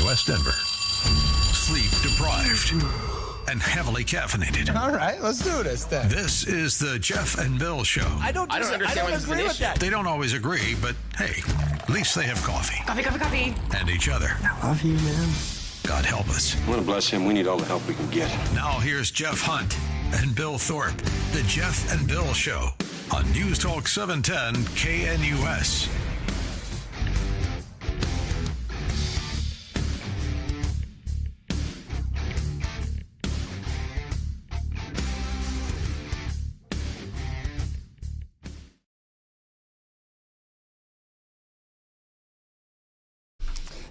KNUS Denver. Sleep deprived and heavily caffeinated. All right, let's do this then. This is the Jeff and Bill Show. I don't agree with that. They don't always agree, but hey, at least they have coffee. Coffee. And each other. I love you, man. God help us. I want to bless him. We need all the help we can get. Now here's Jeff Hunt and Bill Thorpe. The Jeff and Bill Show on News Talk 710 KNUS.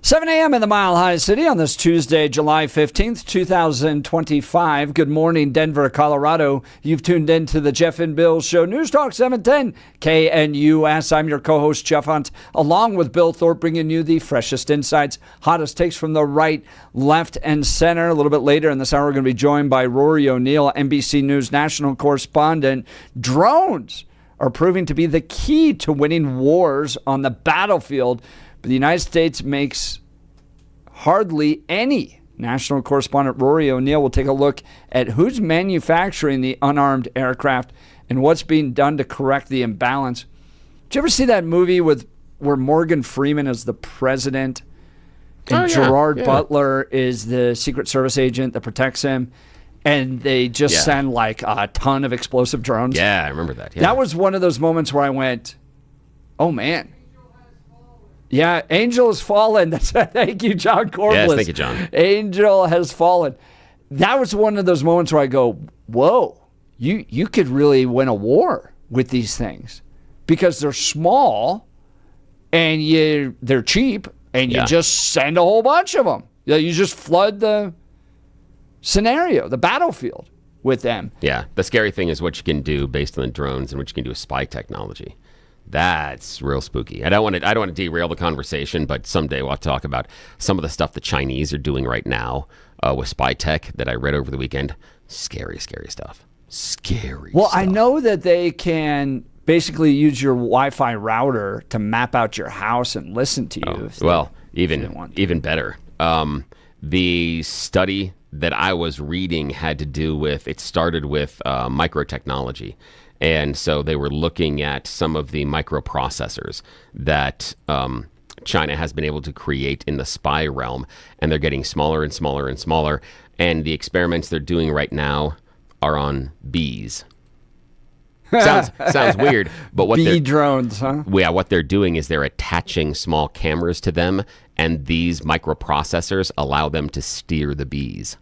Seven a.m. in the Mile High City on this Tuesday, July 15th, 2025. Good morning, Denver, Colorado. You've tuned in to the Jeff and Bill Show, News Talk 710 KNUS. I'm your co-host, Jeff Hunt, along with Bill Thorpe, bringing you the freshest insights, hottest takes from the right, left, and center. A little bit later in this hour, we're going to be joined by Rory O'Neill, NBC News national correspondent. Drones are proving to be the key to winning wars on the battlefield. The United States makes hardly any. National correspondent Rory O'Neill will take a look at who's manufacturing the unarmed aircraft and what's being done to correct the imbalance. Did you ever see that movie where Morgan Freeman is the president and Gerard Butler is the Secret Service agent that protects him, and they just send like a ton of explosive drones? Yeah, I remember that. Yeah. That was one of those moments where I went, oh man. Yeah, Angel has fallen. Thank you, John Corbliss. Yes, thank you, John. Angel has fallen. That was one of those moments where I go, whoa, you could really win a war with these things because they're small and they're cheap and you just send a whole bunch of them. You just flood the scenario, the battlefield with them. Yeah, the scary thing is what you can do based on the drones and what you can do with spy technology. That's real spooky. I don't want to derail the conversation, but someday we'll have to talk about some of the stuff the Chinese are doing right now with spy tech that I read over the weekend. Scary stuff. Well, I know that they can basically use your Wi-Fi router to map out your house and listen to you. Even better. The study that I was reading had to do with, it started with microtechnology. And so they were looking at some of the microprocessors that China has been able to create in the spy realm, and they're getting smaller and smaller and smaller. And the experiments they're doing right now are on bees. Sounds weird, but drones, huh? Yeah, what they're doing is they're attaching small cameras to them, and these microprocessors allow them to steer the bees.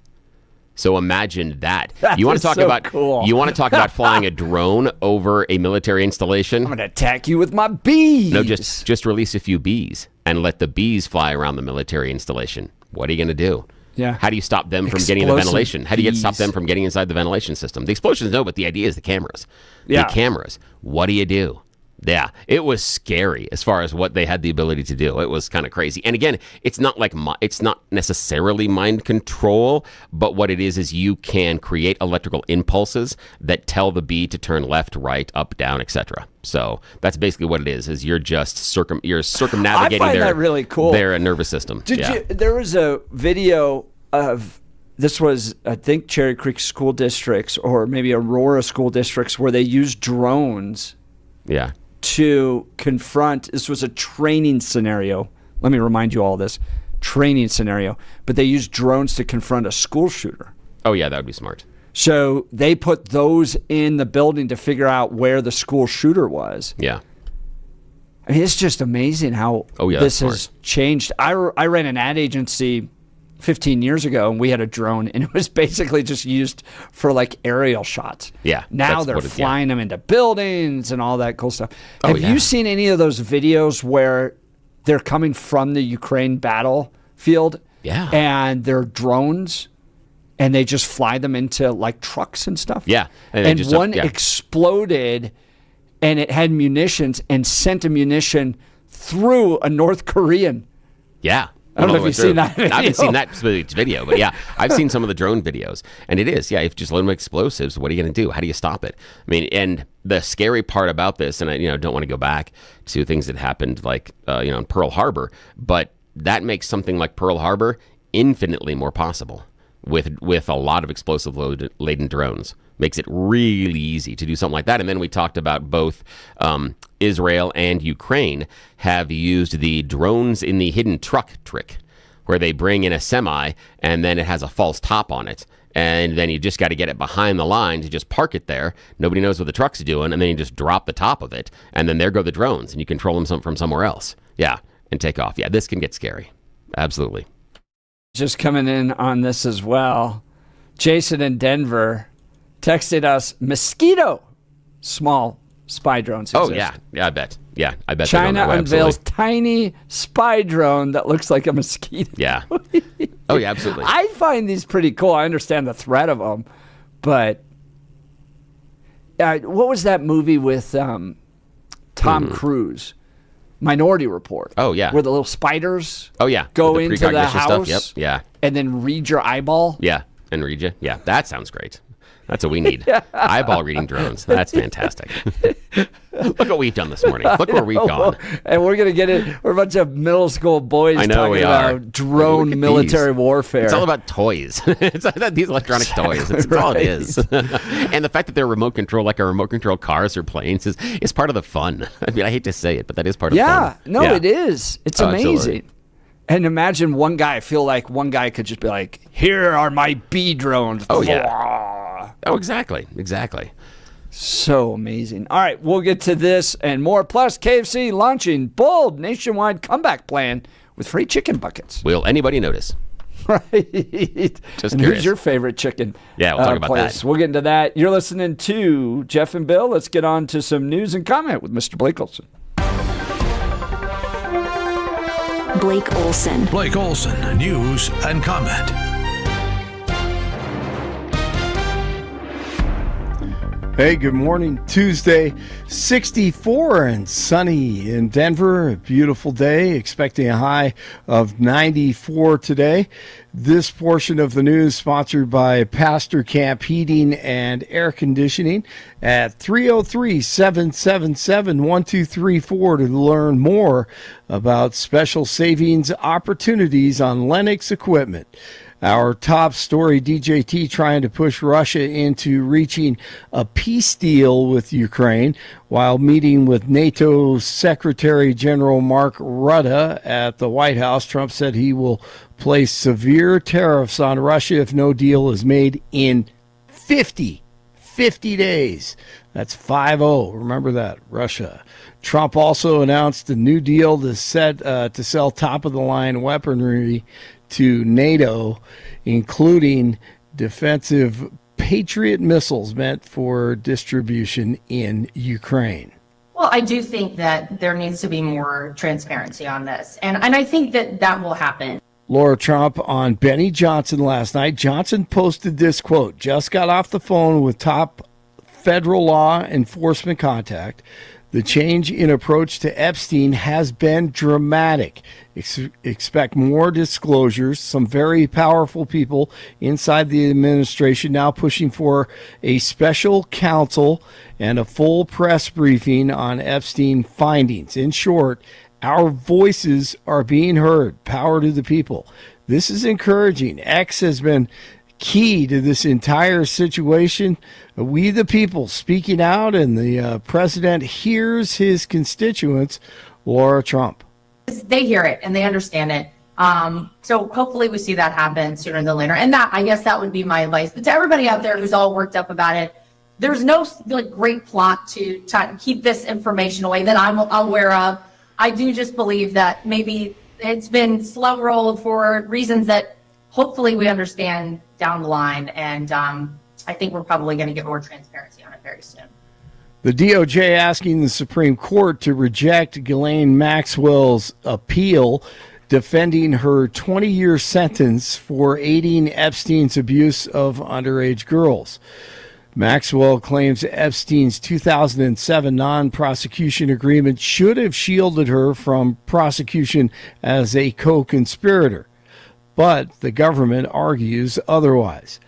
So imagine that. You want to talk about cool. You want to talk about flying a drone over a military installation? I'm going to attack you with my bees. No, just release a few bees and let the bees fly around the military installation. What are you going to do? Yeah. How do you stop them from getting the ventilation? How do you stop them from getting inside the ventilation system? The explosions, no, but the idea is the cameras. Yeah. The cameras. What do you do? Yeah, it was scary as far as what they had the ability to do. It was kind of crazy. And again, it's not necessarily mind control, but what it is you can create electrical impulses that tell the bee to turn left, right, up, down, etc. So that's basically what it is you're just circumnavigating I find that really cool. Their nervous system. There was a video of, this was, I think, Cherry Creek school districts or maybe Aurora school districts where they used drones. Yeah. To confront, this was a training scenario. Let me remind you all this. Training scenario. But they used drones to confront a school shooter. Oh, yeah, that would be smart. So they put those in the building to figure out where the school shooter was. Yeah. I mean, it's just amazing how this has changed. I ran an ad agency 15 years ago, and we had a drone, and it was basically just used for like aerial shots. Yeah. Now they're flying them into buildings and all that cool stuff. Have you seen any of those videos where they're coming from the Ukraine battlefield? Yeah. And they're drones, and they just fly them into like trucks and stuff? Yeah. And one exploded, and it had munitions and sent a munition through a North Korean. Yeah. I don't know if you've seen that video. I haven't seen that specific video, but yeah, I've seen some of the drone videos. And it is, if you just load them with explosives, what are you going to do? How do you stop it? I mean, and the scary part about this, and I don't want to go back to things that happened like, in Pearl Harbor, but that makes something like Pearl Harbor infinitely more possible with a lot of explosive laden drones. Makes it really easy to do something like that. And then we talked about both Israel and Ukraine have used the drones in the hidden truck trick, where they bring in a semi and then it has a false top on it. And then you just got to get it behind the line to just park it there. Nobody knows what the truck's doing. And then you just drop the top of it. And then there go the drones. And you control them from somewhere else. Yeah. And take off. Yeah, this can get scary. Absolutely. Just coming in on this as well. Jason in Denver texted us, mosquito small spy drones exist. Oh, yeah. Yeah, I bet. Yeah, I bet. China unveils tiny spy drone that looks like a mosquito. Yeah. Oh, yeah, absolutely. I find these pretty cool. I understand the threat of them, but what was that movie with Tom Cruise? Minority Report. Oh, yeah. Where the little spiders go into the house stuff. Yep. Yeah. And then read your eyeball. Yeah, and read you. Yeah, that sounds great. That's what we need. Eyeball reading drones. That's fantastic. Look what we've done this morning. Look where we've gone. And we're going to get it. We're a bunch of middle school boys talking about drone military warfare. It's all about toys. It's these electronic toys. That's all it is. And the fact that they're remote control, like our remote control cars or planes, is part of the fun. I mean, I hate to say it, but that is part of the fun. No, it is. It's amazing. Absolutely. And imagine one guy, I feel like one guy could just be like, here are my B drones. Oh, yeah. Oh, exactly. Exactly. So amazing. All right, we'll get to this and more. Plus, KFC launching bold nationwide comeback plan with free chicken buckets. Will anybody notice? Right. Just and curious. Who's your favorite chicken? Yeah, we'll talk about place? that. We'll get into that. You're listening to Jeff and Bill. Let's get on to some news and comment with Mr. Blake Olson. Blake Olson. Blake Olson, news and comment. Hey, good morning. Tuesday, 64 and sunny in Denver. A beautiful day, expecting a high of 94 today. This portion of the news sponsored by Pastor Camp Heating and Air Conditioning at 303-777-1234 to learn more about special savings opportunities on Lennox equipment. Our top story, DJT trying to push Russia into reaching a peace deal with Ukraine while meeting with NATO Secretary General Mark Rutte at the White House. Trump said he will place severe tariffs on Russia if no deal is made in 50 days. That's 5-0. Remember that, Russia. Trump also announced a new deal to sell top-of-the-line weaponry to NATO, including defensive Patriot missiles meant for distribution in Ukraine. Well, I do think that there needs to be more transparency on this, and I think that will happen. Laura Trump on Benny Johnson last night. Johnson posted this quote, just got off the phone with top federal law enforcement contact. The change in approach to Epstein has been dramatic. Expect more disclosures. Some very powerful people inside the administration now pushing for a special counsel and a full press briefing on Epstein findings. In short, our voices are being heard. Power to the people. This is encouraging. X has been key to this entire situation. We the people speaking out, and the president hears his constituents. Laura Trump. They hear it and they understand it. So hopefully we see that happen sooner than later. And I guess that would be my advice. But to everybody out there who's all worked up about it, there's no great plot to keep this information away that I'm aware of. I do just believe that maybe it's been slow rolled for reasons that hopefully we understand down the line. And I think we're probably going to get more transparency on it very soon. The DOJ asking the Supreme Court to reject Ghislaine Maxwell's appeal, defending her 20-year sentence for aiding Epstein's abuse of underage girls. Maxwell claims Epstein's 2007 non-prosecution agreement should have shielded her from prosecution as a co-conspirator, but the government argues otherwise.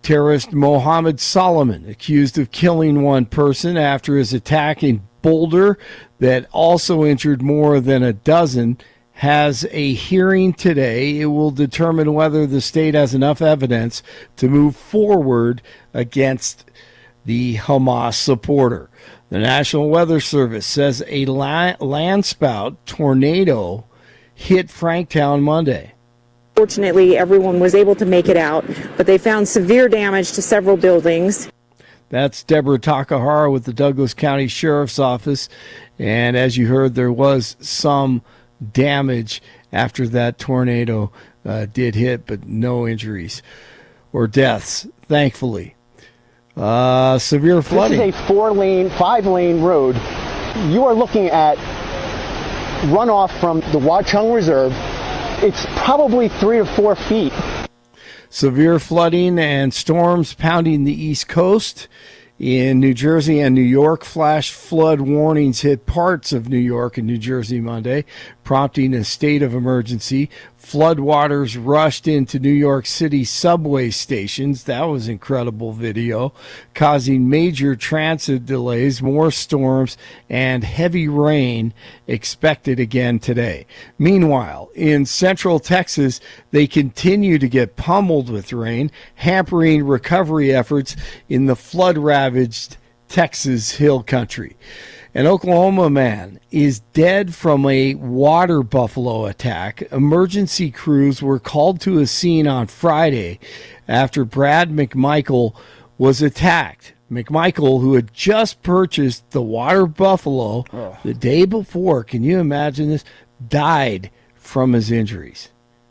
Terrorist Mohammed Solomon, accused of killing one person after his attack in Boulder that also injured more than a dozen, has a hearing today. It will determine whether the state has enough evidence to move forward against the Hamas supporter. The National Weather Service says a landspout tornado hit Franktown Monday. Fortunately, everyone was able to make it out, but they found severe damage to several buildings. That's Deborah Takahara with the Douglas County Sheriff's Office. And as you heard, there was some damage after that tornado did hit, but no injuries or deaths, thankfully. Severe flooding. This is a 4-lane, 5-lane road. You are looking at runoff from the Watchung Reserve. It's probably 3 to 4 feet. Severe flooding and storms pounding the East Coast. In New Jersey and New York, flash flood warnings hit parts of New York and New Jersey Monday, prompting a state of emergency. Floodwaters rushed into New York City subway stations. That was incredible video, causing major transit delays, more storms, and heavy rain expected again today. Meanwhile, in central Texas, they continue to get pummeled with rain, hampering recovery efforts in the flood-ravaged Texas Hill Country. An Oklahoma man is dead from a water buffalo attack. Emergency crews were called to a scene on Friday after Brad McMichael was attacked. McMichael, who had just purchased the water buffalo the day before, can you imagine this, died from his injuries.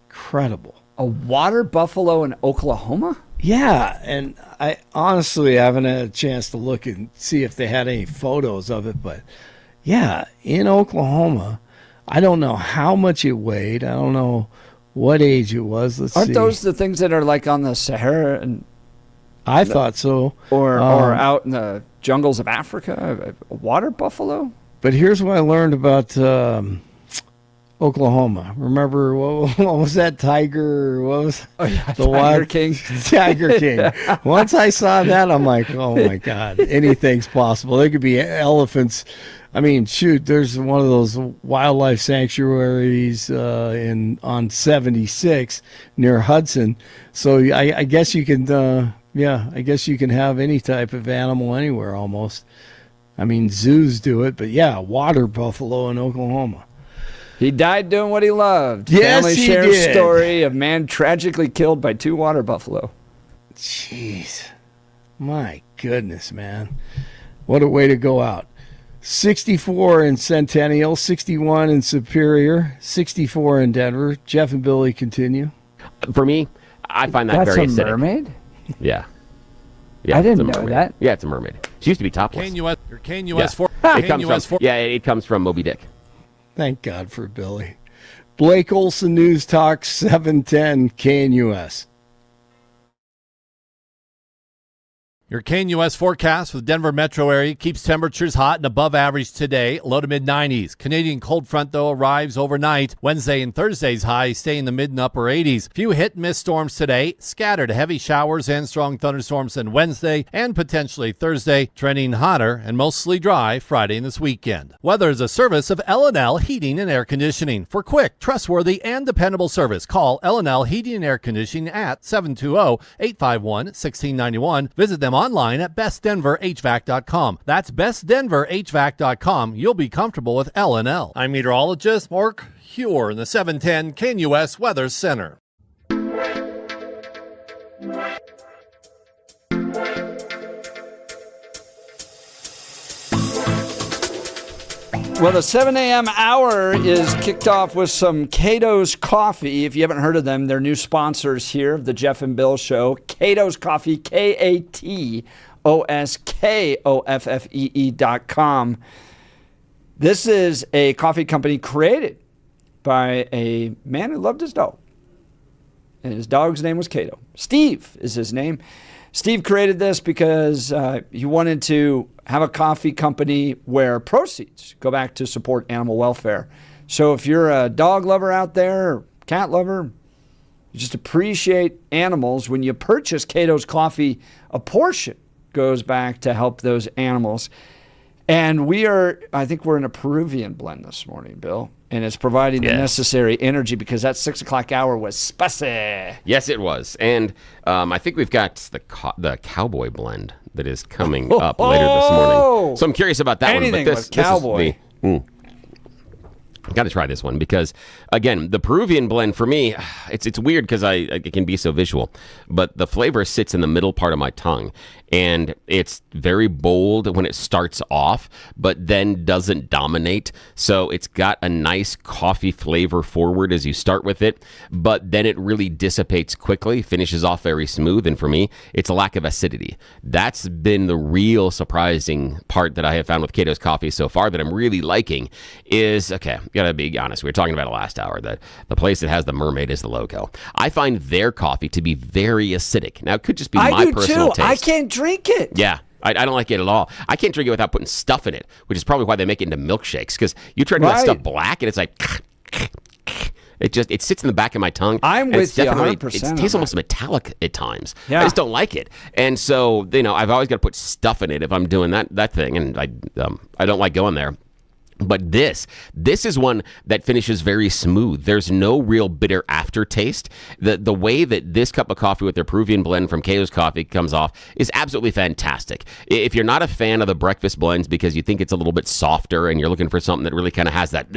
Incredible. A water buffalo in Oklahoma? Yeah, and I honestly haven't had a chance to look and see if they had any photos of it, but yeah, in Oklahoma, I don't know how much it weighed. I don't know what age it was. Aren't those the things that are like on the Sahara and I thought so. Or out in the jungles of Africa? A water buffalo? But here's what I learned about Oklahoma. Remember what was that tiger? What was the Tiger King? Tiger King. Once I saw that, I'm like, oh my God, anything's possible. There could be elephants. I mean, shoot, there's one of those wildlife sanctuaries on 76 near Hudson. So I guess you can, I guess you can have any type of animal anywhere almost. I mean, zoos do it, but yeah, water buffalo in Oklahoma. He died doing what he loved. Yes, Family he shares did. Story of man tragically killed by 2 water buffalo. Jeez. My goodness, man. What a way to go out. 64 in Centennial, 61 in Superior, 64 in Denver. Jeff and Billy continue. For me, I find that very acidic. That's a mermaid? Yeah. I didn't it's a know mermaid. that. Yeah, it's a mermaid. She used to be topless. It comes from Moby Dick. Thank God for Billy. Blake Olson, News Talk 710 KNUS. Your KNUS forecast for the Denver metro area keeps temperatures hot and above average today, low to mid-90s. Canadian cold front, though, arrives overnight. Wednesday and Thursday's highs stay in the mid and upper 80s. Few hit-and-miss storms today, scattered heavy showers and strong thunderstorms on Wednesday and potentially Thursday, trending hotter and mostly dry Friday and this weekend. Weather is a service of L&L Heating and Air Conditioning. For quick, trustworthy, and dependable service, call L&L Heating and Air Conditioning at 720-851-1691. Visit them online at bestdenverhvac.com. That's bestdenverhvac.com. You'll be comfortable with L&L. I'm meteorologist Mark Huer in the 710 KNUS Weather Center. Well, the 7 a.m. hour is kicked off with some Cato's Coffee. If you haven't heard of them, they're new sponsors here of the Jeff and Bill Show. Cato's Coffee, KATOSKOFFEE.com. This is a coffee company created by a man who loved his dog. And his dog's name was Cato. Steve is his name. Steve created this because he wanted to have a coffee company where proceeds go back to support animal welfare. So if you're a dog lover out there, or cat lover, you just appreciate animals, when you purchase Cato's Coffee, a portion goes back to help those animals. And I think we're in a Peruvian blend this morning, Bill. And it's providing the necessary energy because that 6 o'clock hour was spicy. Yes, it was. And I think we've got the cowboy blend that is coming up later this morning. So I'm curious about that Anything one. But with cowboy. Got to try this one because, again, the Peruvian blend for me, it's weird because I can be so visual, but the flavor sits in the middle part of my tongue, and it's very bold when it starts off, but then doesn't dominate. So it's got a nice coffee flavor forward as you start with it, but then it really dissipates quickly, finishes off very smooth, and for me, it's a lack of acidity. That's been the real surprising part that I have found with Cato's coffee so far that I'm really liking is, okay, gotta be honest, we were talking about it last hour, that the place that has the mermaid is the logo. I find their coffee to be very acidic. Now, it could just be my personal taste. I can't drink it. Yeah. I don't like it at all. I can't drink it without putting stuff in it, which is probably why they make it into milkshakes, because you try to do that stuff black, and it's like... It sits in the back of my tongue. I'm with you 100%. It tastes almost metallic at times. Yeah. I just don't like it. And so, I've always got to put stuff in it if I'm doing that thing, and I don't like going there. But this is one that finishes very smooth. There's no real bitter aftertaste. The way that this cup of coffee with their Peruvian blend from Cato's Coffee comes off is absolutely fantastic. If you're not a fan of the breakfast blends because you think it's a little bit softer and you're looking for something that really kind of has that,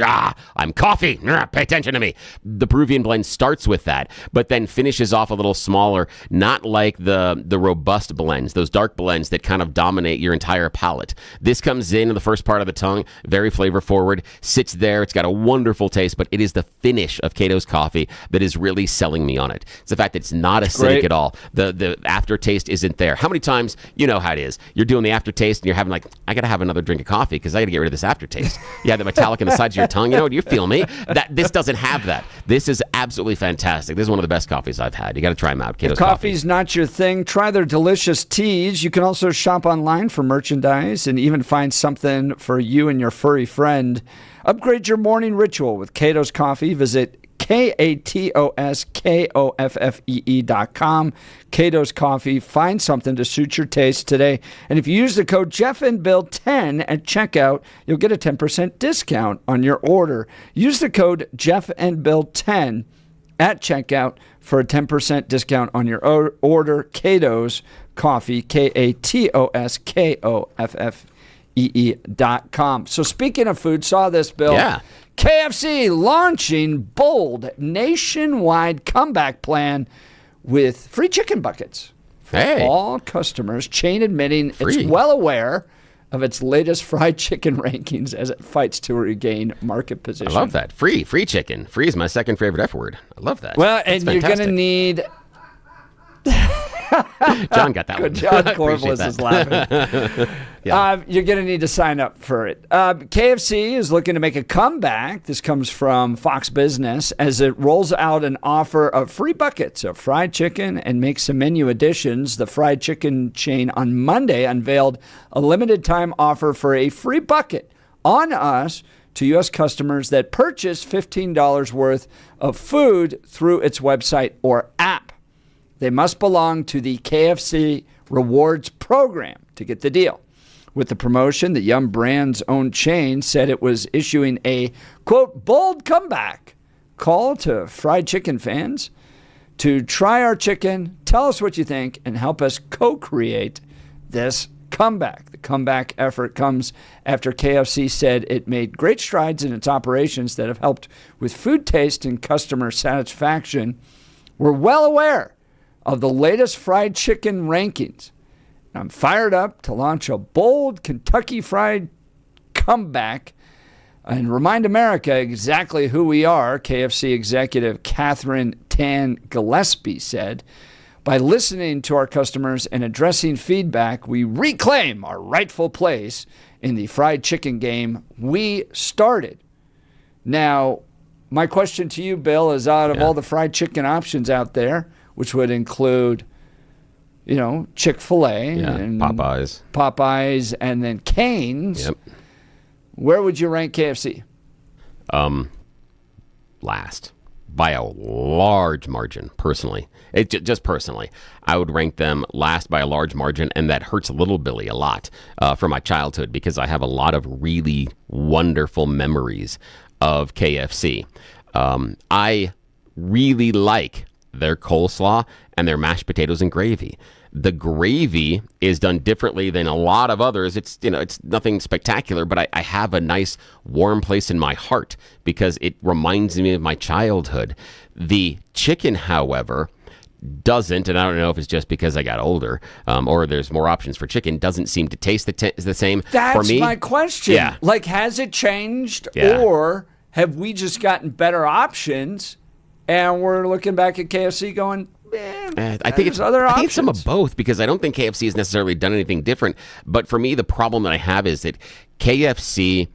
I'm coffee, pay attention to me. The Peruvian blend starts with that, but then finishes off a little smaller, not like the robust blends, those dark blends that kind of dominate your entire palate. This comes in the first part of the tongue, very flavor forward, sits there. It's got a wonderful taste, but it is the finish of Cato's coffee that is really selling me on it. It's the fact that it's not acidic at all. The aftertaste isn't there. How many times, you know how it is, you're doing the aftertaste and you're having I got to have another drink of coffee because I got to get rid of this aftertaste. You have the metallic in the sides of your tongue. Do you feel me? This doesn't have that. This is absolutely fantastic. This is one of the best coffees I've had. You got to try them out. Cato's If coffee's not your thing, try their delicious teas. You can also shop online for merchandise and even find something for you and your furry friend. Upgrade your morning ritual with Cato's Coffee. Visit KATOSKOFFEE.com. Cato's Coffee. Find something to suit your taste today. And if you use the code JeffandBill10 at checkout, you'll get a 10% discount on your order. Use the code JeffandBill10 at checkout for a 10% discount on your order. Cato's Coffee. KATOSKOFFEE.com. So speaking of food, saw this, Bill. Yeah. KFC launching bold nationwide comeback plan with free chicken buckets for all customers. Chain admitting it's well aware of its latest fried chicken rankings as it fights to regain market position. I love that. Free chicken. Free is my second favorite F word. I love that. Well, and you're going to need... John got that Good one. John Corvallis is laughing. You're going to need to sign up for it. KFC is looking to make a comeback. This comes from Fox Business as it rolls out an offer of free buckets of fried chicken and makes some menu additions. The fried chicken chain on Monday unveiled a limited time offer for a free bucket on us to U.S. customers that purchase $15 worth of food through its website or app. They must belong to the KFC Rewards program to get the deal. With the promotion, the Yum Brand's own chain said it was issuing a, quote, bold comeback call to fried chicken fans to try our chicken, tell us what you think, and help us co-create this comeback. The comeback effort comes after KFC said it made great strides in its operations that have helped with food taste and customer satisfaction. We're well aware of the latest fried chicken rankings. I'm fired up to launch a bold Kentucky Fried comeback and remind America exactly who we are, KFC executive Catherine Tan Gillespie said. By listening to our customers and addressing feedback, we reclaim our rightful place in the fried chicken game we started. Now, my question to you, Bill, is out of all the fried chicken options out there, which would include, Chick-fil-A and Popeyes, and then Cane's. Yep. Where would you rank KFC? Last. by a large margin, personally. Just personally. I would rank them last by a large margin, and that hurts Little Billy a lot from my childhood because I have a lot of really wonderful memories of KFC. I really like their coleslaw and their mashed potatoes and gravy. The gravy is done differently than a lot of others. It's nothing spectacular, but I have a nice warm place in my heart because it reminds me of my childhood. The chicken, however, doesn't, and I don't know if it's just because I got older or there's more options for chicken, doesn't seem to taste the same. That's for me. My question. Yeah. Like, has it changed Yeah. or have we just gotten better options and we're looking back at KFC going, I think it's other options. I think it's some of both because I don't think KFC has necessarily done anything different. But for me, the problem that I have is that KFC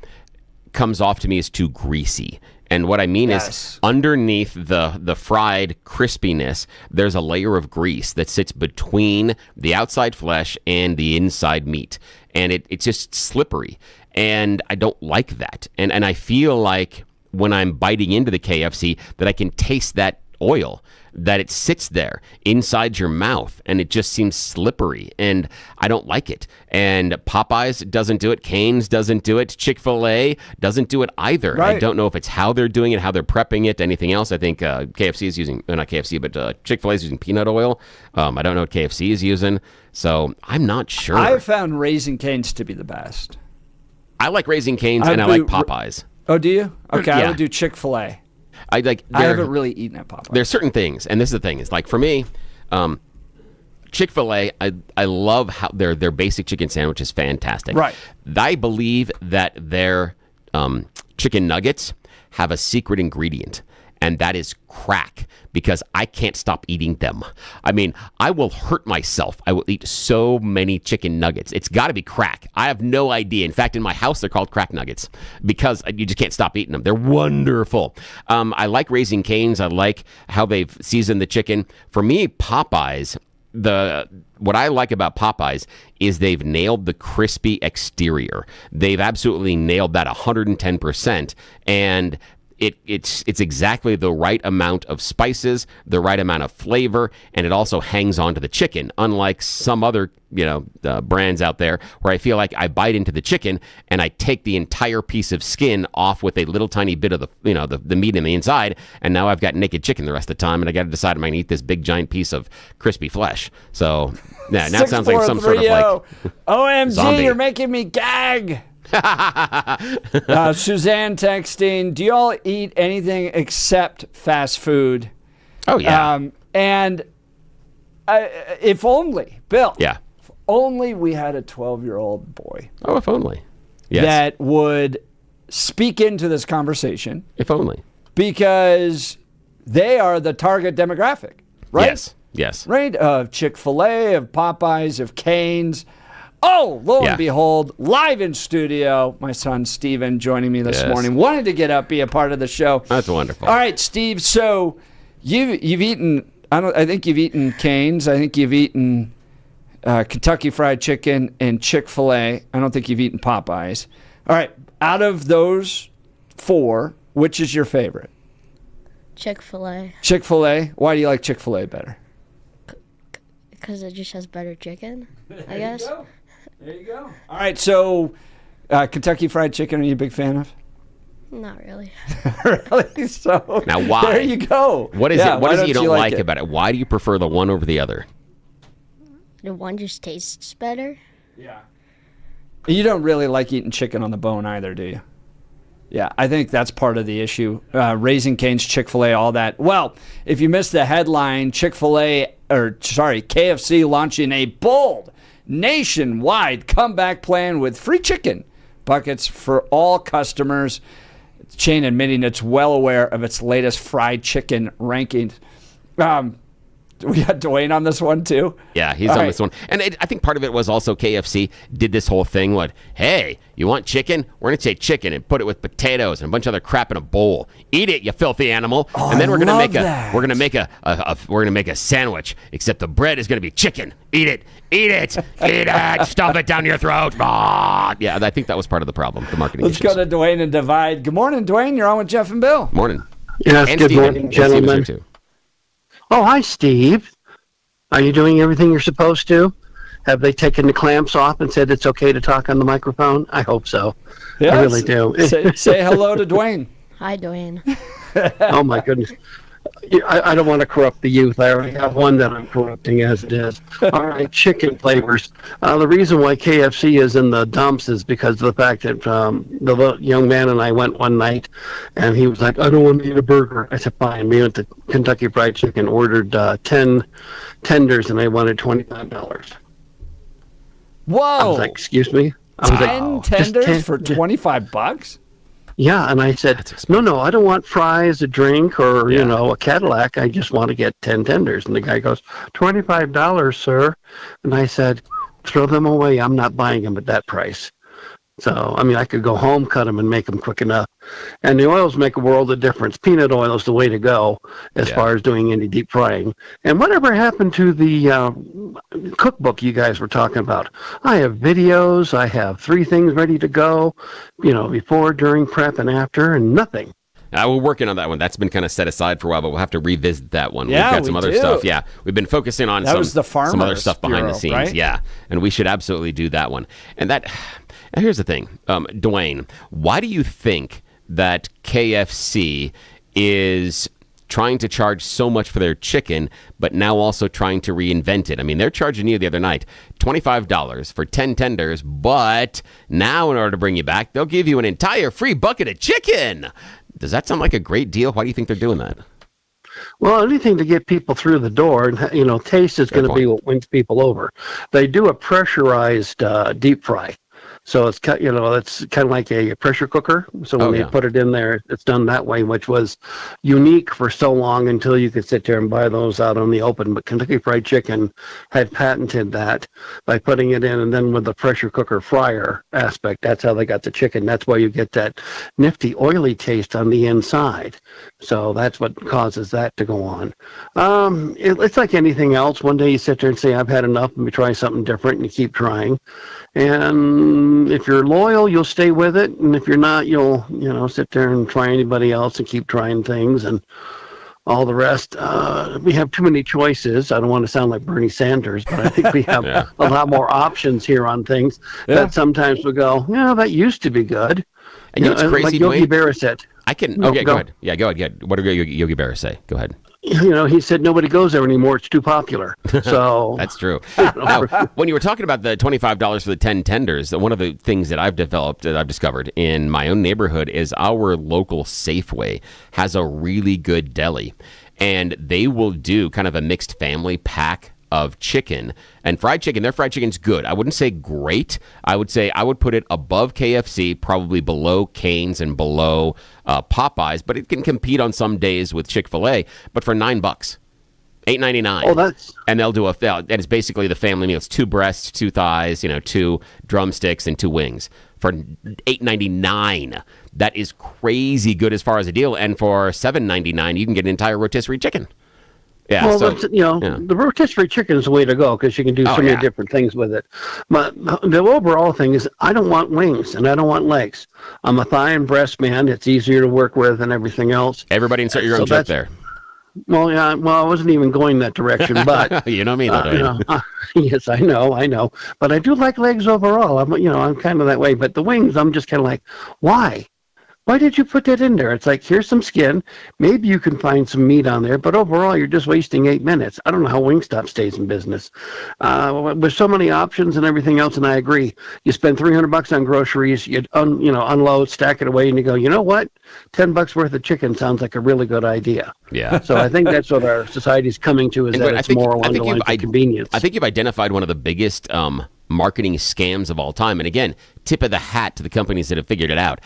comes off to me as too greasy. And what I mean is underneath the fried crispiness, there's a layer of grease that sits between the outside flesh and the inside meat. And it's just slippery. And I don't like that. And I feel like when I'm biting into the KFC that I can taste that oil, that it sits there inside your mouth and it just seems slippery and I don't like it. And Popeyes doesn't do it. Cane's doesn't do it. Chick-fil-A doesn't do it either. Right. I don't know if it's how they're doing it, how they're prepping it, anything else. I think KFC is using, not KFC, but Chick-fil-A is using peanut oil. I don't know what KFC is using. So I'm not sure. I found Raising Cane's to be the best. I like Raising Cane's and I like Popeyes. Oh, do you? Okay, Yeah. I would do Chick-fil-A. I haven't really eaten at Popeyes. There's certain things, and this is the thing. It's like for me, Chick-fil-A. I love how their basic chicken sandwich is fantastic. Right. I believe that their chicken nuggets have a secret ingredient, and that is crack, because I can't stop eating them. I mean, I will hurt myself. I will eat so many chicken nuggets. It's got to be crack. I have no idea. In fact, in my house, they're called crack nuggets because you just can't stop eating them. They're wonderful. I like Raising Cane's. I like how they've seasoned the chicken. For me, Popeyes, what I like about Popeyes is they've nailed the crispy exterior. They've absolutely nailed that 110%. And it's exactly the right amount of spices, the right amount of flavor, and it also hangs on to the chicken, unlike some other brands out there where I feel like I bite into the chicken and I take the entire piece of skin off with a little tiny bit of the meat in the inside, and now I've got naked chicken the rest of the time, and I got to decide am I going to eat this big giant piece of crispy flesh. So yeah, now it sounds like some sort of like OMG, zombie. You're making me gag. Suzanne texting, do y'all eat anything except fast food? Oh yeah. And if only, Bill. Yeah. If only we had a 12-year-old boy. Oh, if only. Yes. That would speak into this conversation. If only. Because they are the target demographic, right? Yes. Right? Of Chick-fil-A, of Popeyes, of Cane's. Oh, lo and behold, live in studio, my son Steven joining me this morning. Wanted to get up, be a part of the show. That's wonderful. All right, Steve. So you've eaten. I think you've eaten Cane's. I think you've eaten Kentucky Fried Chicken and Chick-fil-A. I don't think you've eaten Popeyes. All right. Out of those four, which is your favorite? Chick-fil-A. Chick-fil-A. Why do you like Chick-fil-A better? Because it just has better chicken, I guess. There you go. All right, so Kentucky Fried Chicken, are you a big fan of? Not really. Really? So now, why? There you go. What is it? What is it you don't like it? about it? Why do you prefer the one over the other? The one just tastes better. Yeah. You don't really like eating chicken on the bone either, do you? Yeah, I think that's part of the issue. Raising Cane's, Chick-fil-A, all that. Well, if you missed the headline, KFC launching a bold nationwide comeback plan with free chicken buckets for all customers. The chain admitting it's well aware of its latest fried chicken rankings. We got Dwayne on this one too. Yeah, he's on this one. And I think part of it was also KFC did this whole thing. Hey, you want chicken? We're going to take chicken and put it with potatoes and a bunch of other crap in a bowl. Eat it, you filthy animal. Oh, and then we're going to make a sandwich, except the bread is going to be chicken. Eat it. Eat it. Eat it. Stuff it down your throat. Yeah, I think that was part of the problem, the marketing Let's issues. go to Dwayne and Divide. Good morning, Dwayne. You're on with Jeff and Bill. Morning. Yes, And good Steven. morning, And Steven's here, gentlemen. too. Oh, hi, Steve. Are you doing everything you're supposed to? Have they taken the clamps off and said it's okay to talk on the microphone? I hope so. Yes. I really do. Say hello to Dwayne. Hi, Dwayne. Oh, my goodness. I don't want to corrupt the youth. I already have one that I'm corrupting as it is. All right, chicken flavors. The reason why KFC is in the dumps is because of the fact that the little young man and I went one night, and he was like, I don't want to eat a burger. I said, fine. We went to Kentucky Fried Chicken, ordered 10 tenders, and I wanted $25. Whoa. I was like, excuse me? I was 10 like, just tenders 10 for $25? Yeah, and I said, no, I don't want fries, a drink, or, a Cadillac. I just want to get 10 tenders. And the guy goes, $25, sir. And I said, throw them away. I'm not buying them at that price. So, I mean, I could go home, cut them, and make them quick enough. And the oils make a world of difference. Peanut oil is the way to go as far as doing any deep frying. And whatever happened to the cookbook you guys were talking about? I have videos. I have 3 things ready to go, before, during, prep, and after, and nothing. We're working on that one. That's been kind of set aside for a while, but we'll have to revisit that one. Yeah, We've got some other do. stuff. Yeah, we've been focusing on That was the some other Farmers stuff behind the Bureau, scenes. right? Yeah, and we should absolutely do that one. And here's the thing, Dwayne, why do you think that KFC is trying to charge so much for their chicken, but now also trying to reinvent it? I mean, they're charging you the other night $25 for 10 tenders, but now in order to bring you back, they'll give you an entire free bucket of chicken. Does that sound like a great deal? Why do you think they're doing that? Well, anything to get people through the door, and taste is going to be what wins people over. They do a pressurized deep fry. So it's it's kind of like a pressure cooker. So when they put it in there, it's done that way, which was unique for so long until you could sit there and buy those out on the open. But Kentucky Fried Chicken had patented that by putting it in, and then with the pressure cooker fryer aspect, that's how they got the chicken. That's why you get that nifty oily taste on the inside. So that's what causes that to go on. It's like anything else. One day you sit there and say, I've had enough, let me try something different, and you keep trying. And if you're loyal, you'll stay with it. And if you're not, you'll, sit there and try anybody else and keep trying things and all the rest. We have too many choices. I don't want to sound like Bernie Sanders, but I think we have a lot more options here on things that sometimes we go, that used to be good. And it's crazy, like Yogi Dwayne? Berra said. I can. Okay, go ahead. Yeah, go ahead. What did Yogi Berra say? Go ahead. He said nobody goes there anymore. It's too popular. So that's true. Now, when you were talking about the $25 for the 10 tenders, one of the things that I've discovered in my own neighborhood is our local Safeway has a really good deli, and they will do kind of a mixed family pack of chicken and fried chicken. Their fried chicken's good. I wouldn't say great. I would say I would put it above KFC, probably below Cane's and below Popeyes, but it can compete on some days with Chick-fil-A. But for $9, $8.99. Oh, that's and they'll do and it's basically the family meal. It's 2 breasts, 2 thighs, 2 drumsticks, and 2 wings for $8.99. That is crazy good as far as a deal. And for $7.99, you can get an entire rotisserie chicken. Yeah, well, so, the rotisserie chicken is the way to go because you can do so many different things with it. But the overall thing is I don't want wings and I don't want legs. I'm a thigh and breast man. It's easier to work with and everything else. Everybody insert your own joke there. Well, yeah. Well, I wasn't even going that direction, but you know me, though. Yes, I know. But I do like legs overall. I'm kind of that way. But the wings, I'm just kind of like, why? Why did you put that in there? It's like, here's some skin. Maybe you can find some meat on there, but overall, you're just wasting 8 minutes. I don't know how Wingstop stays in business. With so many options and everything else, and I agree. You spend $300 on groceries, you unload, stack it away, and you go, you know what? $10 worth of chicken sounds like a really good idea. Yeah. So I think that's what our society's coming to, is that it's more along the lines of convenience. I think you've identified one of the biggest marketing scams of all time. And again, tip of the hat to the companies that have figured it out.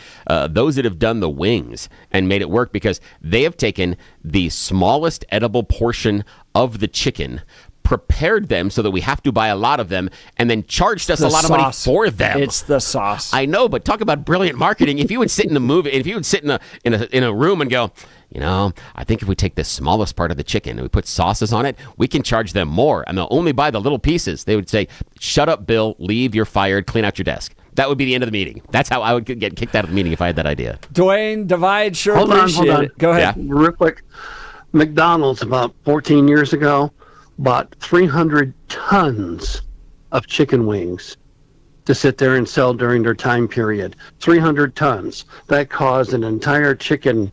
Those that have done the wings and made it work, because they have taken the smallest edible portion of the chicken, prepared them so that we have to buy a lot of them, and then charged us a lot of money for them. It's the sauce. I know, but talk about brilliant marketing. If you would sit in a room and go, I think if we take the smallest part of the chicken and we put sauces on it, we can charge them more, and they'll only buy the little pieces. They would say, shut up, Bill, leave, you're fired, clean out your desk. That would be the end of the meeting. That's how I would get kicked out of the meeting if I had that idea. Dwayne, divide, sure Hold appreciate on. it. Go ahead. Yeah. Real quick. McDonald's about 14 years ago bought 300 tons of chicken wings to sit there and sell during their time period. 300 tons. That caused an entire chicken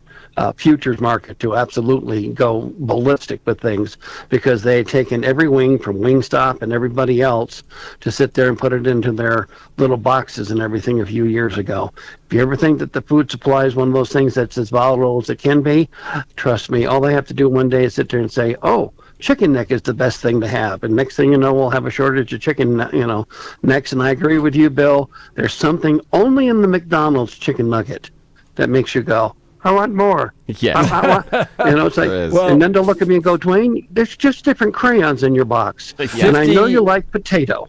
futures market to absolutely go ballistic with things because they had taken every wing from Wingstop and everybody else to sit there and put it into their little boxes and everything a few years ago. If you ever think that the food supply is one of those things that's as volatile as it can be, trust me, all they have to do one day is sit there and say, oh, chicken neck is the best thing to have. And next thing you know, we'll have a shortage of chicken, necks. And I agree with you, Bill. There's something only in the McDonald's chicken nugget that makes you go, I want more. Yeah. It's like, and then they'll look at me and go, Dwayne, there's just different crayons in your box. And I know you like potato.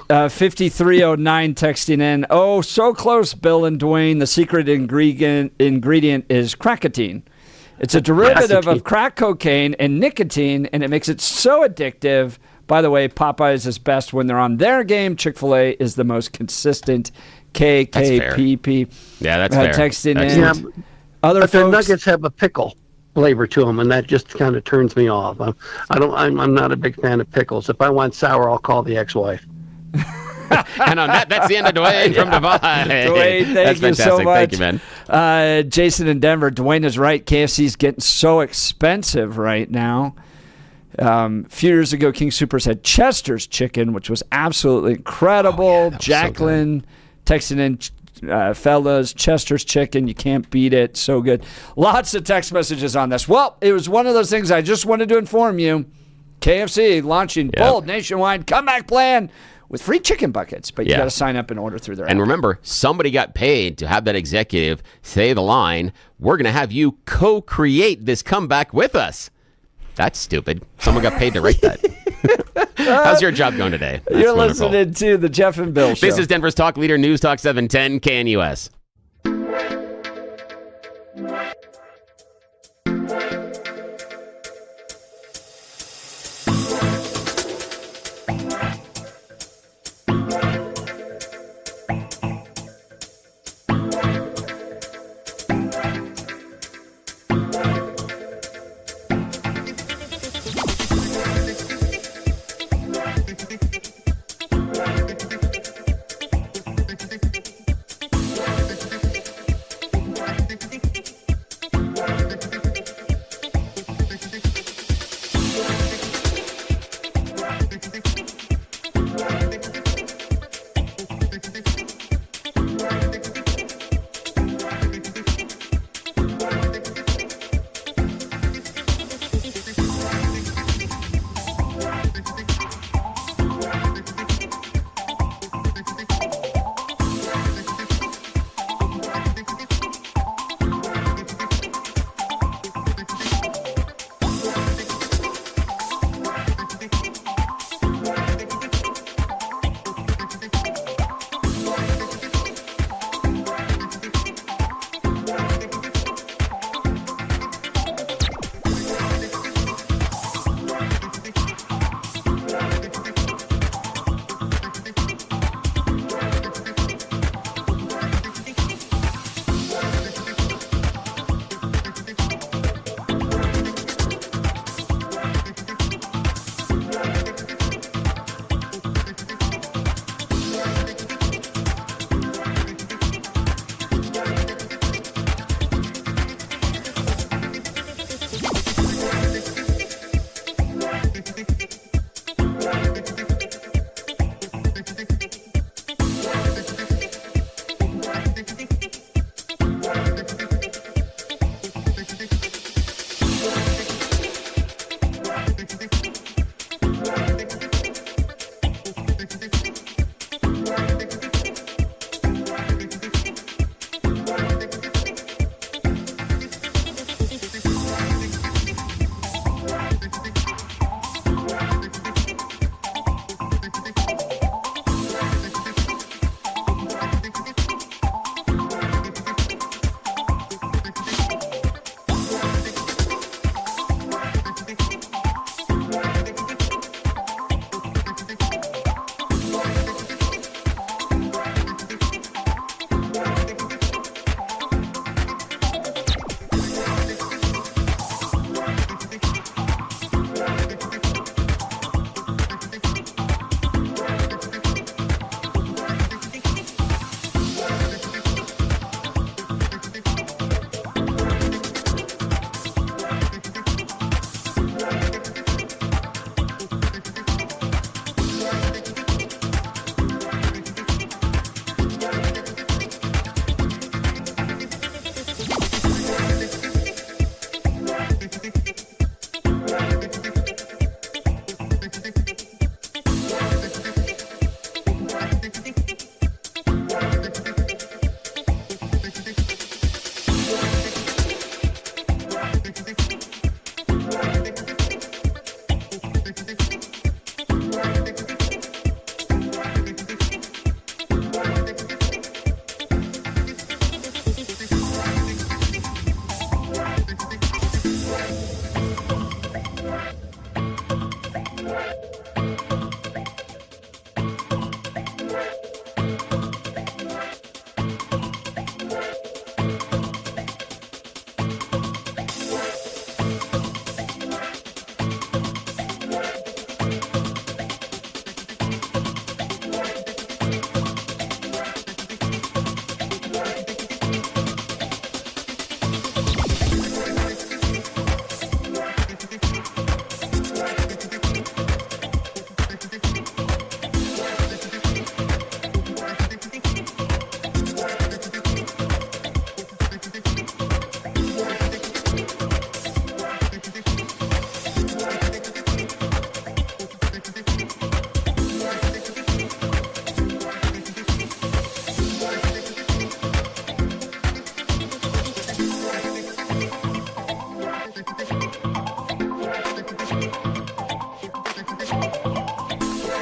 5309 texting in. Oh, so close, Bill and Dwayne. The secret ingredient is cracotine. It's a derivative of crack cocaine and nicotine, and it makes it so addictive. By the way, Popeyes is best when they're on their game. Chick-fil-A is the most consistent. KKPP. Yeah, that's fair. Texting That's in. Yeah, Other but their folks, nuggets have a pickle flavor to them, and that just kind of turns me off. I'm not a big fan of pickles. If I want sour, I'll call the ex-wife. And on that's the end of Dwayne from Divide. Dwayne, thank That's you so fantastic. much. Thank you, man. Jason in Denver, Dwayne is right. KFC's getting so expensive right now. A few years ago, King Soopers had Chester's chicken, which was absolutely incredible. Oh, yeah, that was Jacqueline texting in, fellas, Chester's chicken, you can't beat it. So good. Lots of text messages on this. Well, it was one of those things I just wanted to inform you. KFC launching bold nationwide comeback plan with free chicken buckets, but you got to sign up and order through their app. And remember, somebody got paid to have that executive say the line, we're going to have you co-create this comeback with us. That's stupid. Someone got paid to write that. How's your job going today? That's You're wonderful. listening to the Jeff and Bill Show. This is Denver's talk leader, News Talk 710 KNUS.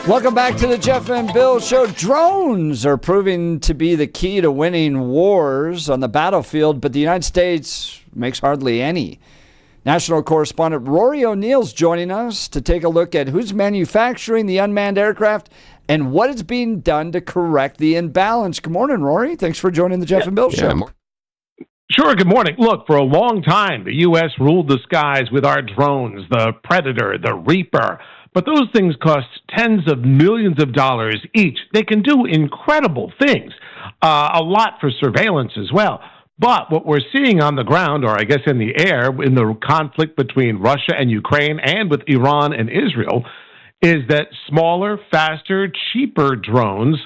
Welcome back to the Jeff and Bill Show. Drones are proving to be the key to winning wars on the battlefield, but the United States makes hardly any. National correspondent Rory O'Neill's joining us to take a look at who's manufacturing the unmanned aircraft and what is being done to correct the imbalance. Good morning, Rory. Thanks for joining the Jeff and Bill Show. Sure, good morning. Look, for a long time, the U.S. ruled the skies with our drones, the Predator, the Reaper. But those things cost tens of millions of dollars each. They can do incredible things, a lot for surveillance as well. But what we're seeing on the ground, or I guess in the air, in the conflict between Russia and Ukraine and with Iran and Israel, is that smaller, faster, cheaper drones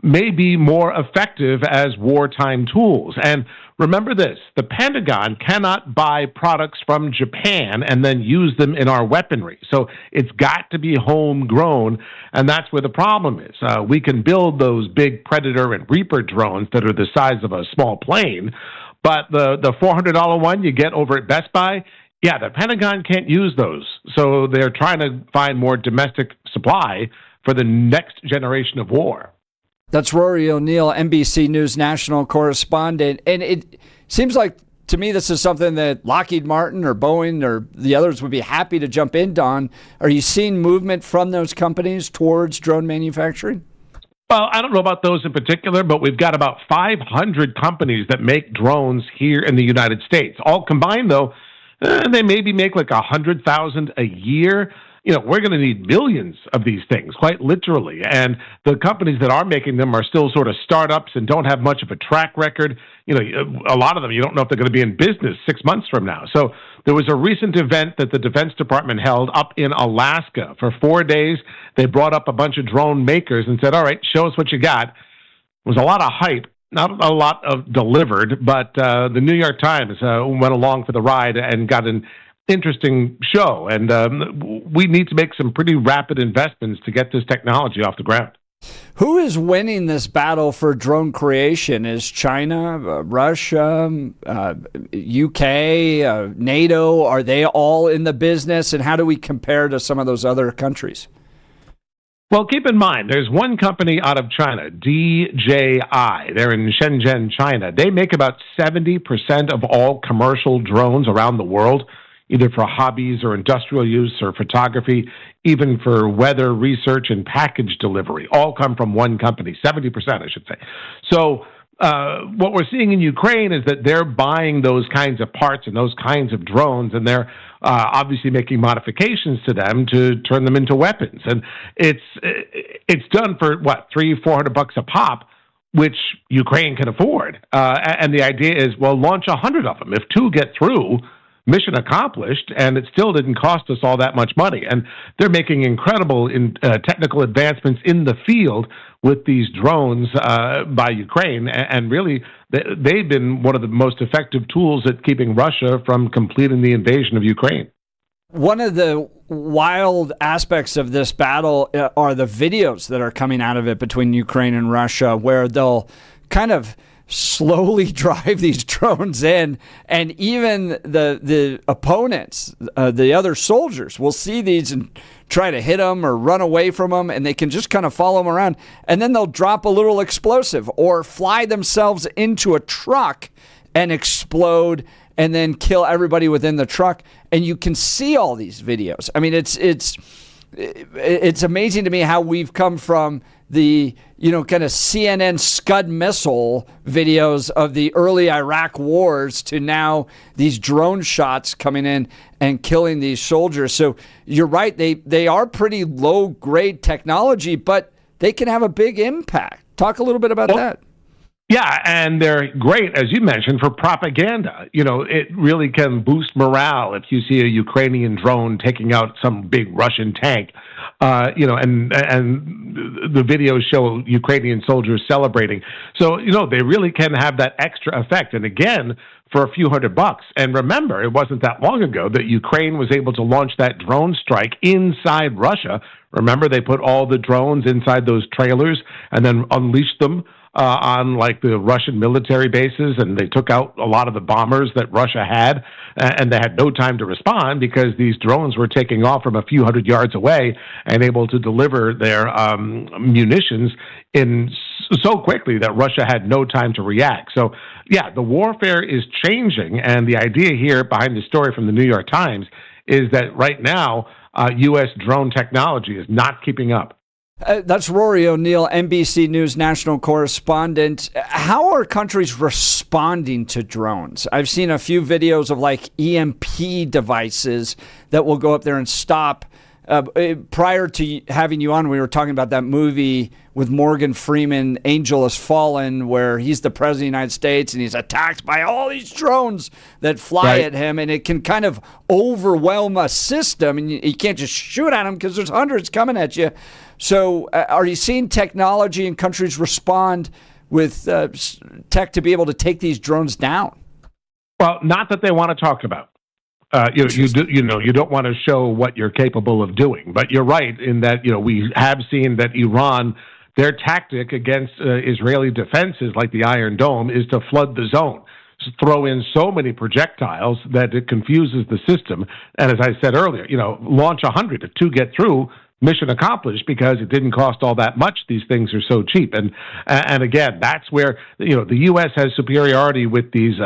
may be more effective as wartime tools. And remember this, the Pentagon cannot buy products from Japan and then use them in our weaponry. So it's got to be homegrown, and that's where the problem is. We can build those big Predator and Reaper drones that are the size of a small plane, but the $400 one you get over at Best Buy, yeah, the Pentagon can't use those. So they're trying to find more domestic supply for the next generation of war. That's Rory O'Neill, NBC News national correspondent. And it seems like, to me, this is something that Lockheed Martin or Boeing or the others would be happy to jump in on. Are you seeing movement from those companies towards drone manufacturing? Well, I don't know about those in particular, but we've got about 500 companies that make drones here in the United States. All combined, though, they maybe make like 100,000 a year. You know, we're going to need millions of these things, quite literally. And the companies that are making them are still sort of startups and don't have much of a track record. You know, a lot of them, you don't know if they're going to be in business 6 months from now. So there was a recent event that the Defense Department held up in Alaska. For 4 days, they brought up a bunch of drone makers and said, all right, show us what you got. It was a lot of hype. Not a lot of delivered, but the New York Times went along for the ride and got an interesting show. And we need to make some pretty rapid investments to get this technology off the ground. Who is winning this battle for drone creation? Is China, Russia, UK, NATO? Are they all in the business? And how do we compare to some of those other countries? Well, keep in mind, there's one company out of China, DJI. They're in Shenzhen, China. They make about 70% of all commercial drones around the world, either for hobbies or industrial use or photography, even for weather research and package delivery. All come from one company, 70%, I should say. So what we're seeing in Ukraine is that they're buying those kinds of parts and those kinds of drones, and they're obviously making modifications to them to turn them into weapons. And it's done for, what, $300-400 a pop, which Ukraine can afford. And the idea is, well, launch 100 of them. If 2 get through, mission accomplished, and it still didn't cost us all that much money. And they're making incredible technical advancements in the field with these drones by Ukraine, and really they've been one of the most effective tools at keeping Russia from completing the invasion of Ukraine. One of the wild aspects of this battle are the videos that are coming out of it between Ukraine and Russia, where they'll kind of slowly drive these drones in, and even the opponents, the other soldiers, will see these and try to hit them or run away from them, and they can just kind of follow them around, and then they'll drop a little explosive or fly themselves into a truck and explode and then kill everybody within the truck. And you can see all these videos. I mean, it's amazing to me how we've come from the, kind of CNN Scud missile videos of the early Iraq wars to now these drone shots coming in and killing these soldiers. So you're right. They are pretty low grade technology, but they can have a big impact. Talk a little bit about that. Yeah, and they're great, as you mentioned, for propaganda. It really can boost morale if you see a Ukrainian drone taking out some big Russian tank. And the videos show Ukrainian soldiers celebrating. So, they really can have that extra effect. And again, for a few $100. And remember, it wasn't that long ago that Ukraine was able to launch that drone strike inside Russia. Remember, they put all the drones inside those trailers and then unleashed them on like the Russian military bases, and they took out a lot of the bombers that Russia had, and they had no time to respond because these drones were taking off from a few hundred yards away and able to deliver their munitions in so quickly that Russia had no time to react. So, yeah, the warfare is changing, and the idea here behind the story from the New York Times is that right now, U.S. drone technology is not keeping up. That's Rory O'Neill, NBC News national correspondent. How are countries responding to drones? I've seen a few videos of like EMP devices that will go up there and stop. Prior to having you on, we were talking about that movie with Morgan Freeman, Angel Has Fallen, where he's the president of the United States and he's attacked by all these drones that fly at him, and it can kind of overwhelm a system, and you can't just shoot at them because there's hundreds coming at you. So are you seeing technology and countries respond with tech to be able to take these drones down? Well, not that they want to talk about. You don't want to show what you're capable of doing, but you're right in that we have seen that Iran, their tactic against Israeli defenses like the Iron Dome is to flood the zone, throw in so many projectiles that it confuses the system, and as I said earlier, launch 100 if 2 get through. Mission accomplished because it didn't cost all that much. These things are so cheap, and again, that's where the U.S. has superiority with these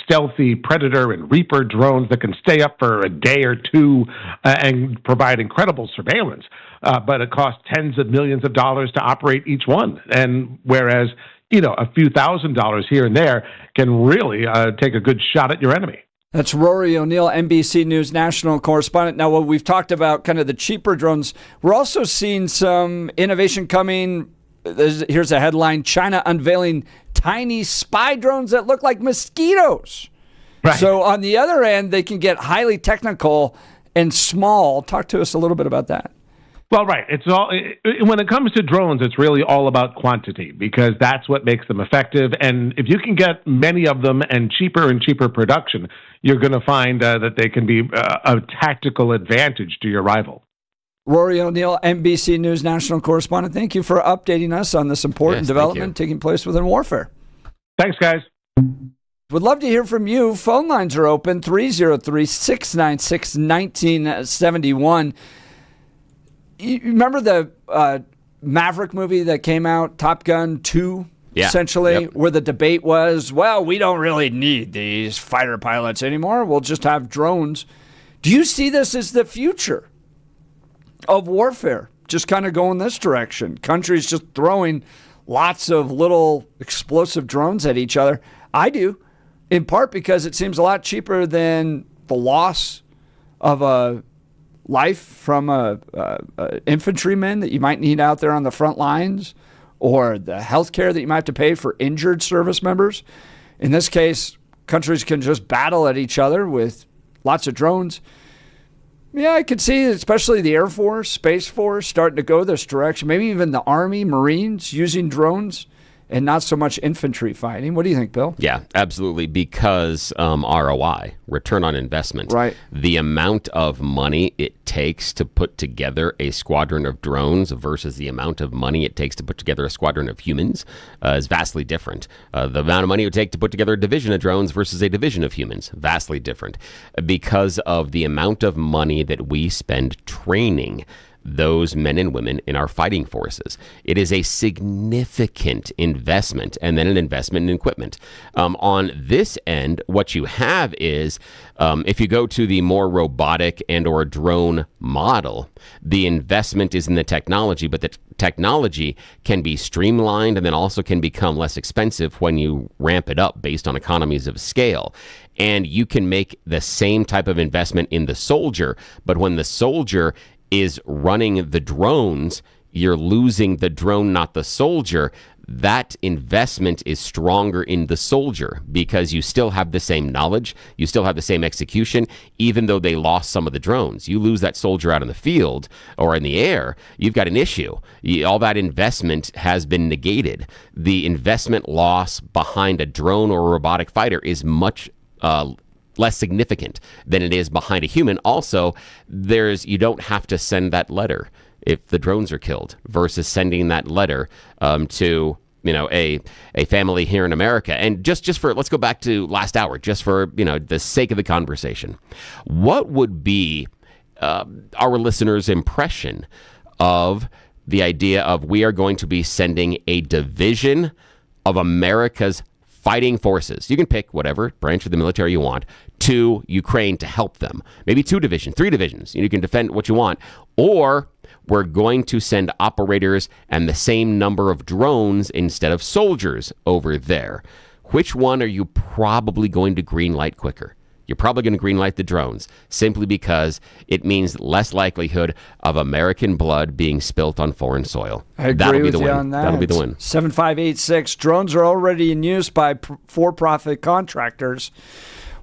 stealthy Predator and Reaper drones that can stay up for a day or two and provide incredible surveillance. But it costs tens of millions of dollars to operate each one, and whereas a few $1,000s here and there can really take a good shot at your enemy. That's Rory O'Neill, NBC News national correspondent. Now, what we've talked about kind of the cheaper drones, we're also seeing some innovation coming. Here's a headline: China unveiling tiny spy drones that look like mosquitoes. Right. So on the other end, they can get highly technical and small. Talk to us a little bit about that. Well, right. It's all when it comes to drones, it's really all about quantity because that's what makes them effective. And if you can get many of them and cheaper production, you're going to find that they can be a tactical advantage to your rival. Rory O'Neill, NBC News national correspondent. Thank you for updating us on this important development taking place within warfare. Thanks, guys. Would love to hear from you. Phone lines are open, 303-696-1971. You remember the Maverick movie that came out, Top Gun 2, essentially, where the debate was, well, we don't really need these fighter pilots anymore. We'll just have drones. Do you see this as the future of warfare? Just kind of going this direction. Countries just throwing lots of little explosive drones at each other. I do, in part because it seems a lot cheaper than the loss of a life from a infantryman that you might need out there on the front lines, or the health care that you might have to pay for injured service members. In this case, countries can just battle at each other with lots of drones. Yeah, I could see especially the Air Force, Space Force starting to go this direction. Maybe even the Army, Marines using drones and not so much infantry fighting. What do you think, Bill? Yeah, absolutely, because ROI, return on investment. Right. The amount of money it takes to put together a squadron of drones versus the amount of money it takes to put together a squadron of humans is vastly different. The amount of money it would take to put together a division of drones versus a division of humans, vastly different. Because of the amount of money that we spend training those men and women in our fighting forces. It is a significant investment, and then an investment in equipment. On this end, what you have is, if you go to the more robotic and or drone model, the investment is in the technology, but the technology can be streamlined and then also can become less expensive when you ramp it up based on economies of scale. And you can make the same type of investment in the soldier, but when the soldier is running the drones, you're losing the drone, not the soldier. That investment is stronger in the soldier because you still have the same knowledge, you still have the same execution, even though they lost some of the drones. You lose that soldier out in the field or in the air, you've got an issue. All that investment has been negated. The investment loss behind a drone or a robotic fighter is much less significant than it is behind a human. Also, you don't have to send that letter if the drones are killed versus sending that letter to a family here in America. And just for, let's go back to last hour, just for, the sake of the conversation. What would be our listeners' impression of the idea of we are going to be sending a division of America's fighting forces, you can pick whatever branch of the military you want, to Ukraine to help them. Maybe 2 divisions, 3 divisions. You can defend what you want. Or we're going to send operators and the same number of drones instead of soldiers over there. Which one are you probably going to green light quicker? You're probably going to green light the drones, simply because it means less likelihood of American blood being spilt on foreign soil. I agree That'll be with the you win. on that. That'll be the win. 7586. Drones are already in use by for-profit contractors.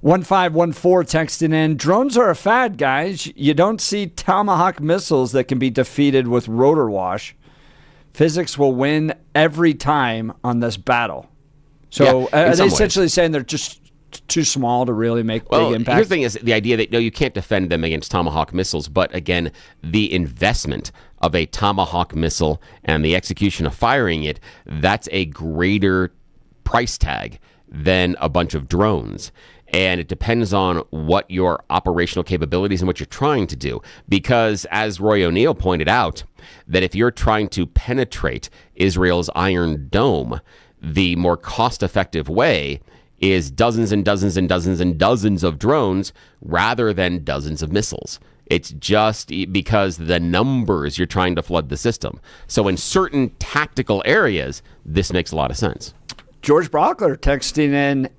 1514 texting in, drones are a fad, guys. You don't see Tomahawk missiles that can be defeated with rotor wash. Physics will win every time on this battle. So are they essentially saying they're just too small to really make big impact? Here's the thing, is the idea that, no, you can't defend them against Tomahawk missiles, but again, the investment of a Tomahawk missile and the execution of firing it, that's a greater price tag than a bunch of drones. And it depends on what your operational capabilities and what you're trying to do. Because as Roy O'Neill pointed out, that if you're trying to penetrate Israel's Iron Dome, the more cost-effective way is dozens and dozens and dozens and dozens of drones rather than dozens of missiles. It's just because the numbers you're trying to flood the system. So in certain tactical areas, this makes a lot of sense. George Brockler texting in,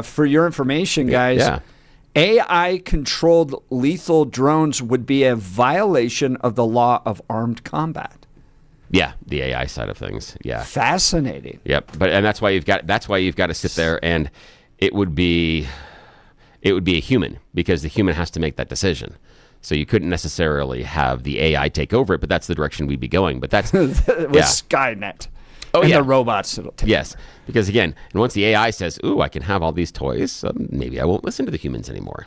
for your information, guys, AI-controlled lethal drones would be a violation of the law of armed combat. Yeah, the AI side of things. Yeah, fascinating. Yep, and that's why you've got to sit there, and it would be a human, because the human has to make that decision. So you couldn't necessarily have the AI take over it, but that's the direction we'd be going. But that's with Skynet. And the robots that'll take Yes, because again, and once the AI says, "Ooh, I can have all these toys," maybe I won't listen to the humans anymore.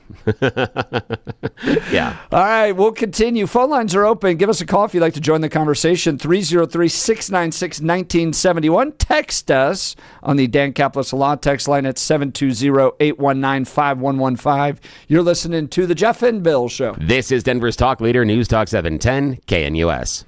Yeah. All right, we'll continue. Phone lines are open. Give us a call if you'd like to join the conversation. 303-696-1971. Text us on the Dan Caplis Law text line at 720-819-5115. You're listening to The Jeff and Bill Show. This is Denver's talk leader, News Talk 710 KNUS.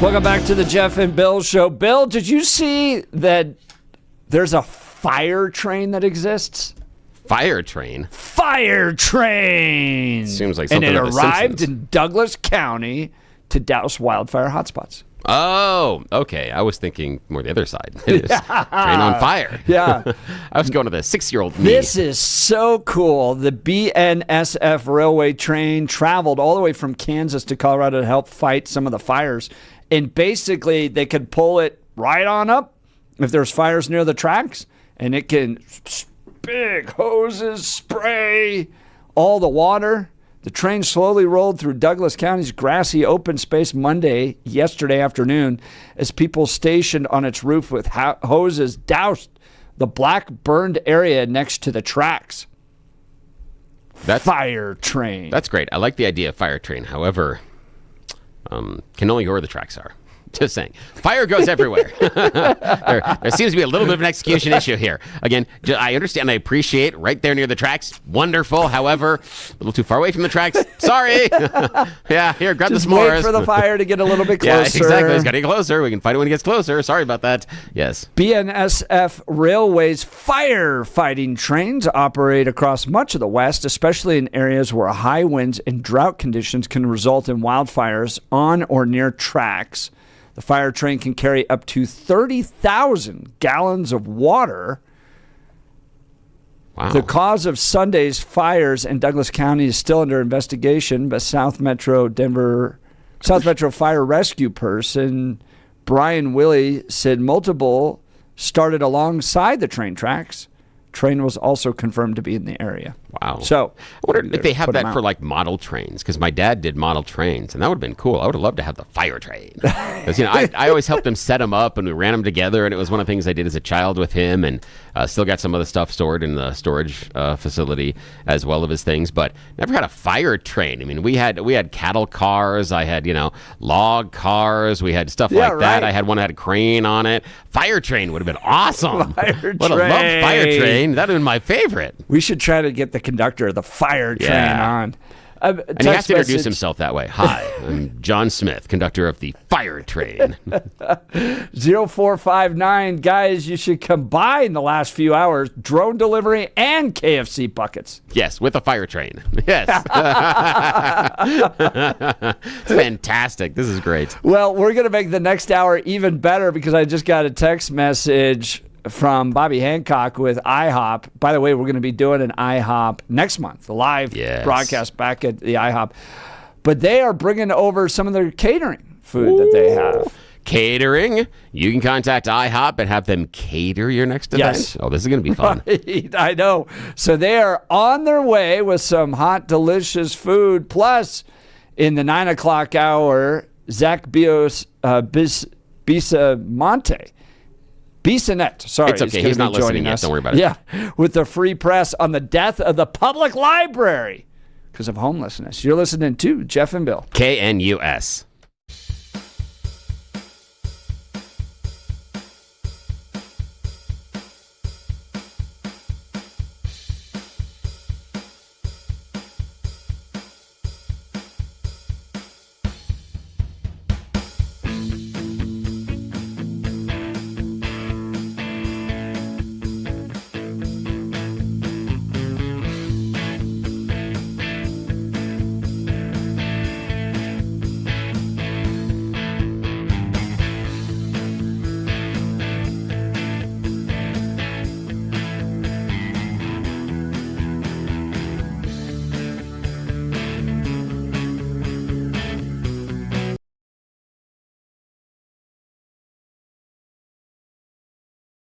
Welcome back to the Jeff and Bill Show. Bill, did you see that there's a fire train that exists? Fire train? Fire train! Seems like something and it out of The arrived Simpsons. in Douglas County to douse wildfire hotspots. Oh, okay. I was thinking more the other side. It is train on fire. Yeah. I was going to the 6-year-old me. This is so cool. The BNSF railway train traveled all the way from Kansas to Colorado to help fight some of the fires. And basically, they could pull it right on up if there's fires near the tracks, and it can big hoses spray all the water. The train slowly rolled through Douglas County's grassy open space yesterday afternoon, as people stationed on its roof with hoses doused the black burned area next to the tracks. Fire train. That's great. I like the idea of fire train. However, can only go where the tracks are. Just saying. Fire goes everywhere. there seems to be a little bit of an execution issue here. Again, I understand. I appreciate right there near the tracks. Wonderful. However, a little too far away from the tracks. Sorry. Yeah, here, grab Just the s'mores. wait for the fire to get a little bit Yeah, closer. exactly. It's got to get closer. We can fight it when it gets closer. Sorry about that. Yes. BNSF Railway's firefighting trains operate across much of the West, especially in areas where high winds and drought conditions can result in wildfires on or near tracks. The fire train can carry up to 30,000 gallons of water. Wow. The cause of Sunday's fires in Douglas County is still under investigation, but South Metro Fire Rescue person Brian Willey said multiple started alongside the train tracks. Train was also confirmed to be in the area. Wow. So I wonder if they have that for like model trains, because my dad did model trains, and that would have been cool. I would have loved to have the fire train. Because, I always helped him set them up, and we ran them together, and it was one of the things I did as a child with him, and still got some of the stuff stored in the storage facility as well of his things, but never had a fire train. I mean, we had cattle cars, I had, log cars, we had stuff like that. I had one that had a crane on it. Fire train would have been awesome. Would have loved fire train. That would have been my favorite. We should try to get the conductor of the fire train on. And he has to introduce himself that way. Hi, I'm John Smith, conductor of the fire train. 0459, guys, you should combine the last few hours, drone delivery and KFC buckets. Yes, with a fire train. Yes. It's fantastic. This is great. Well, we're going to make the next hour even better because I just got a text message from Bobby Hancock with IHOP. By the way, we're going to be doing an IHOP next month, the live broadcast back at the IHOP. But they are bringing over some of their catering food that they have. Catering? You can contact IHOP and have them cater your next event? Yes. Oh, this is going to be fun. Right, I know. So they are on their way with some hot, delicious food. Plus, in the 9 o'clock hour, Zach Bissonette, sorry. It's okay. He's not listening yet. Don't worry about it. Yeah, with the free press on the death of the public library because of homelessness. You're listening to Jeff and Bill. KNUS.